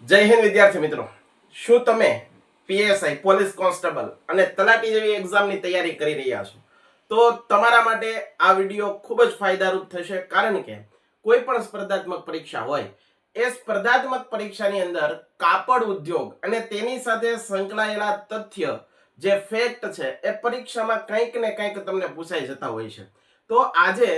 જય હિન્દ વિદ્યાર્થી મિત્રો, શું તમે પીએસઆઈ પોલીસ કોન્સ્ટેબલ અને તલાટી જેવી એક્ઝામની તૈયારી કરી રહ્યા છો? તો તમારા માટે આ વિડીયો ખૂબ જ ફાયદારૂપ થશે, કારણ કે કોઈ પણ સ્પર્ધાત્મક પરીક્ષા હોય એ સ્પર્ધાત્મક પરીક્ષાની અંદર કાપડ ઉદ્યોગ અને તેની સાથે સંકળાયેલા તથ્ય જે ફેક્ટ છે એ પરીક્ષામાં કંઈક ને કંઈક તમને પૂછાઈ જતા હોય છે. તો આજે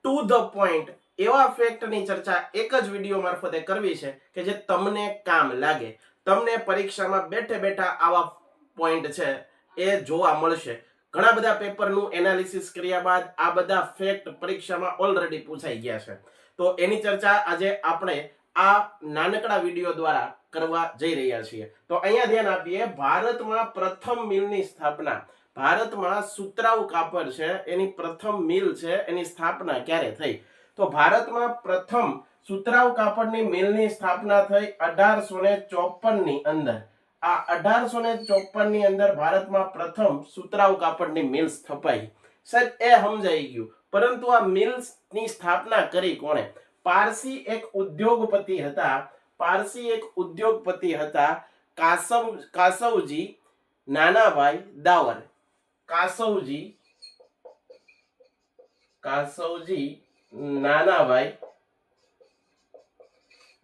ટુ ધ પોઈન્ટ એવા ફેક્ટની ચર્ચા એક જ વિડીયો મારફતે કરવી છે કે જે તમને કામ લાગે, તમને પરીક્ષામાં બેઠે બેઠા આવા પોઈન્ટ છે એ જોવા મળશે. ઘણા બધા પેપરનું એનાલિસિસ કર્યા બાદ આ બધા ફેક્ટ પરીક્ષામાં ઓલરેડી પૂછાઈ ગયા છે. તો એની ચર્ચા આજે આપણે આ નાનકડા વિડીયો દ્વારા કરવા જઈ રહ્યા છીએ. તો અહીંયા ધ્યાન આપીએ, ભારતમાં પ્રથમ મિલની સ્થાપના, ભારતમાં સુતરાઉ કાપડ છે એની પ્રથમ મિલ છે એની સ્થાપના ક્યારે થઈ? તો ભારતમાં પ્રથમ સુતરાઉ કાપડની મિલની સ્થાપના થઈ 1854 ની અંદર. આ 1854 ની અંદર ભારતમાં પ્રથમ સુતરાઉ કાપડની મિલ સ્થપાઈ. સાહેબ એ સમજાઈ ગયું, પરંતુ આ મિલ્સની સ્થાપના કરી કોણે? પારસી એક ઉદ્યોગપતિ હતા, પારસી એક ઉદ્યોગપતિ હતા કાસવજી નાનાભાઈ દાવર. કાસવજી નાનાભાઈ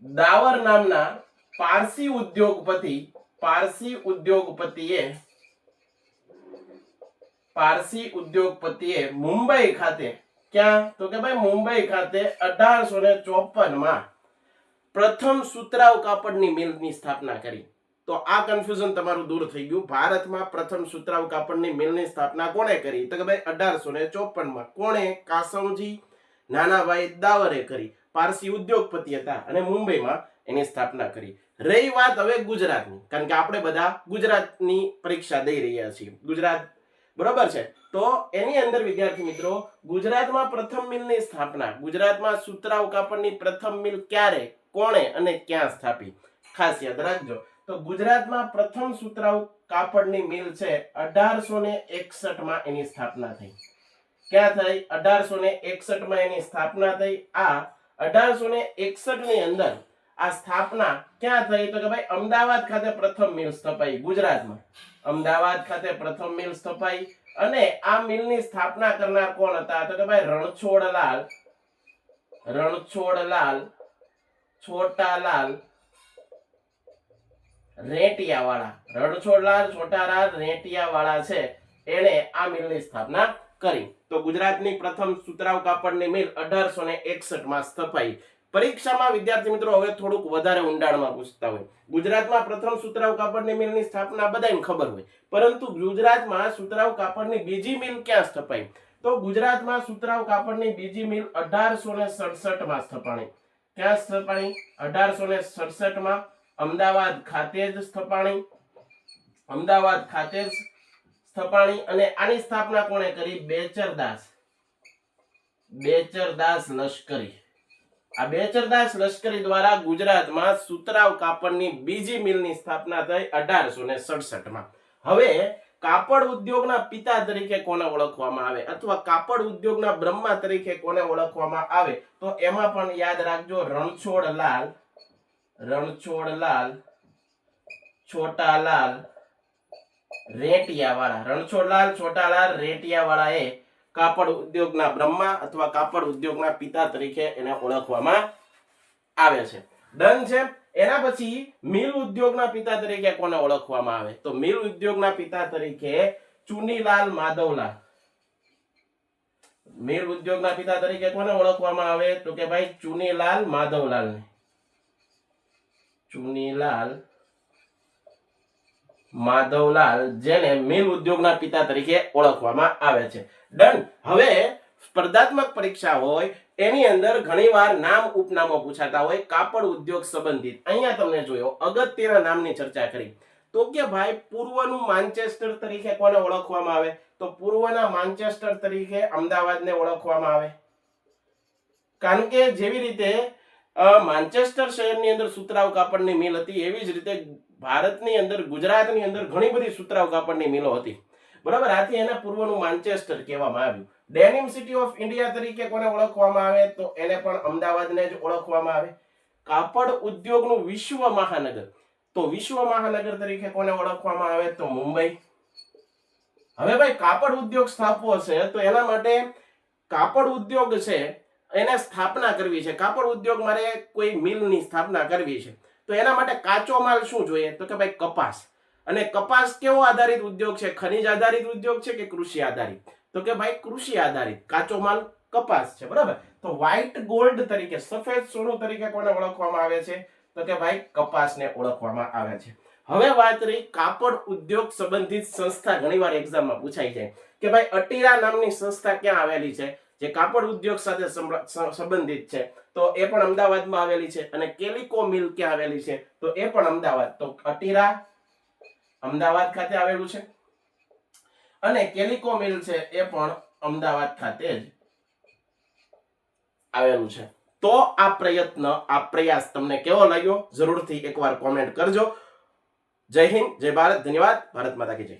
દાવર નામના પારસી ઉદ્યોગપતિએ મુંબઈ ખાતે, ક્યાં? તો કે ભાઈ મુંબઈ ખાતે 1854 માં પ્રથમ સુતરાઉ કાપડની મિલની સ્થાપના કરી. તો આ કન્ફ્યુઝન તમારું દૂર થઈ ગયું. ભારતમાં પ્રથમ સુતરાઉ કાપડની મિલની સ્થાપના કોણે કરી? તો કે ભાઈ 1854 માં. કોણે? કાસમજી નાનાભાઈ દાવરે કરી. પારસી ઉદ્યોગપતિ હતા અને મુંબઈમાં એની સ્થાપના કરી. રહી વાત હવે ગુજરાતની, કારણ કે આપણે બધા ગુજરાતની પરીક્ષા દઈ રહ્યા છીએ, ગુજરાત, બરોબર છે? તો એની અંદર વિદ્યાર્થી મિત્રો, ગુજરાતમાં પ્રથમ મિલની સ્થાપના, ગુજરાતમાં સુતરાઉ કાપડની પ્રથમ મિલ ક્યારે, કોણે અને ક્યાં સ્થાપી? ખાસ યાદ રાખજો. તો ગુજરાતમાં પ્રથમ સુતરાઉ કાપડની મિલ છે 1861 માં એની સ્થાપના થઈ. ક્યાં થઈ? 1861 માં એની સ્થાપના થઈ. આ 1861 ની અંદર આ સ્થાપના ક્યાં થઈ? તો કે ભાઈ અમદાવાદ ખાતે પ્રથમ મિલ સ્થપાઈ. ગુજરાતમાં અમદાવાદ ખાતે પ્રથમ મિલ સ્થપાઈ. અને આ મિલની સ્થાપના કરનાર કોણ હતા? તો કે ભાઈ રણછોડલાલ છોટાલાલ રેટિયાવાળા છે, એને આ મિલની સ્થાપના કરી. તો ગુજરાતની પ્રથમ સુતરાઉ કાપડની મિલ 1861 માં સ્થપાઈ. પરીક્ષામાં વિદ્યાર્થી મિત્રો હવે થોડુંક વધારે ઊંડાણમાં પૂછતા હોય. ગુજરાતમાં પ્રથમ સુતરાઉ કાપડની મિલની સ્થાપના બધાને ખબર હોય, પરંતુ ગુજરાતમાં સુતરાઉ કાપડની બીજી મિલ ક્યાં સ્થપાઈ? તો ગુજરાતમાં સુતરાઉ કાપડની બીજી મિલ 1867 માં સ્થપાણી. ક્યાં સ્થપાણી? 1867 માં અમદાવાદ ખાતે જ સ્થપાણી. અને આની સ્થાપના કોણે કરી? બેચરદાસ લશ્કરી. આ બેચરદાસ લશ્કરી દ્વારા ગુજરાતમાં સુતરાઉ કાપડની બીજી મિલની સ્થાપના થઈ 1867 માં. હવે કાપડ ઉદ્યોગના પિતા તરીકે કોને ઓળખવામાં આવે, અથવા કાપડ ઉદ્યોગના બ્રહ્મા તરીકે કોને ઓળખવામાં આવે? તો એમાં પણ યાદ રાખજો, રણછોડલાલ છોટાલાલ રેટિયાવાળા એ કાપડ ઉદ્યોગના બ્રહ્મા અથવા કાપડ ઉદ્યોગના પિતા તરીકે એને ઓળખવામાં આવે છે. ડન છે. એના પછી મિલ ઉદ્યોગના પિતા તરીકે કોને ઓળખવામાં આવે? તો મિલ ઉદ્યોગના પિતા તરીકે ચુનીલાલ માધવલાલ. મિલ ઉદ્યોગના પિતા તરીકે કોને ઓળખવામાં આવે? તો કે ભાઈ ચુનીલાલ માધવલાલ, જેને મિલ ઉદ્યોગના પિતા તરીકે ઓળખવામાં આવે છે. ડન. હવે સ્પર્ધાત્મક પરીક્ષા હોય એની અંદર ઘણીવાર નામ ઉપનામો પૂછાતા હોય કાપડ ઉદ્યોગ સંબંધિત. અહીંયા તમને જોયો અગત્યના નામની ચર્ચા કરી. તો કે ભાઈ પૂર્વનું માન્ચેસ્ટર તરીકે કોને ઓળખવામાં આવે? તો પૂર્વના માન્ચેસ્ટર તરીકે અમદાવાદને ઓળખવામાં આવે. કારણ કે જેવી રીતે માન્ચેસ્ટર શહેરની અંદર સુતરાઉ કાપડની મિલ હતી, એવી જ રીતે ભારતની અંદર, ગુજરાતની અંદર ઘણી બધી સુતરાઉ કાપડની મિલો હતી, બરાબર? આથી એને પૂર્વનું માન્ચેસ્ટર કહેવામાં આવ્યું. ડેનિમ સિટી ઓફ ઇન્ડિયા તરીકે કોને ઓળખવામાં આવે? તો એને પણ અમદાવાદને જ ઓળખવામાં આવે. કાપડ ઉદ્યોગનું વિશ્વ મહાનગર. તો વિશ્વ મહાનગર તરીકે કોને ઓળખવામાં આવે? તો મુંબઈ. હવે ભાઈ કાપડ ઉદ્યોગ સ્થાપવો છે તો એના માટે કાપડ ઉદ્યોગ છે એને સ્થાપના કરવી છે. કાપડ ઉદ્યોગ મારે કોઈ મિલની સ્થાપના કરવી છે તો એના માટે કાચો માલ શું જોઈએ? તો કે ભાઈ કપાસ. અને કપાસ કેવો આધારિત ઉદ્યોગ છે? ખનિજ આધારિત ઉદ્યોગ છે કે કૃષિ આધારિત? તો કે ભાઈ કૃષિ આધારિત. કાચો માલ કપાસ છે, બરાબર. તો વ્હાઇટ ગોલ્ડ તરીકે, સફેદ સોનું તરીકે કોને ઓળખવામાં આવે છે? તો કે ભાઈ કપાસને ઓળખવામાં આવે છે. હવે વાત રહી કાપડ ઉદ્યોગ સંબંધિત સંસ્થા. ઘણીવાર એક્ઝામમાં પૂછાઈ જાય કે ભાઈ અટીરા નામની સંસ્થા ક્યાં આવેલી છે જે કાપડ ઉદ્યોગ સાથે સંબંધિત છે? તો એ પણ અમદાવાદમાં આવેલી છે. અને કેલિકો મિલ ક્યાં આવેલી છે? તો એ પણ અમદાવાદ. તો અટીરા અમદાવાદ ખાતે આવેલું છે અને કેલિકો મિલ છે એ પણ અમદાવાદ ખાતે જ આવેલું છે. તો આ પ્રયાસ તમને કેવો લાગ્યો જરૂરથી એકવાર કોમેન્ટ કરજો. જય હિન્દ, જય ભારત, ધન્યવાદ. ભારત માતા કી જય.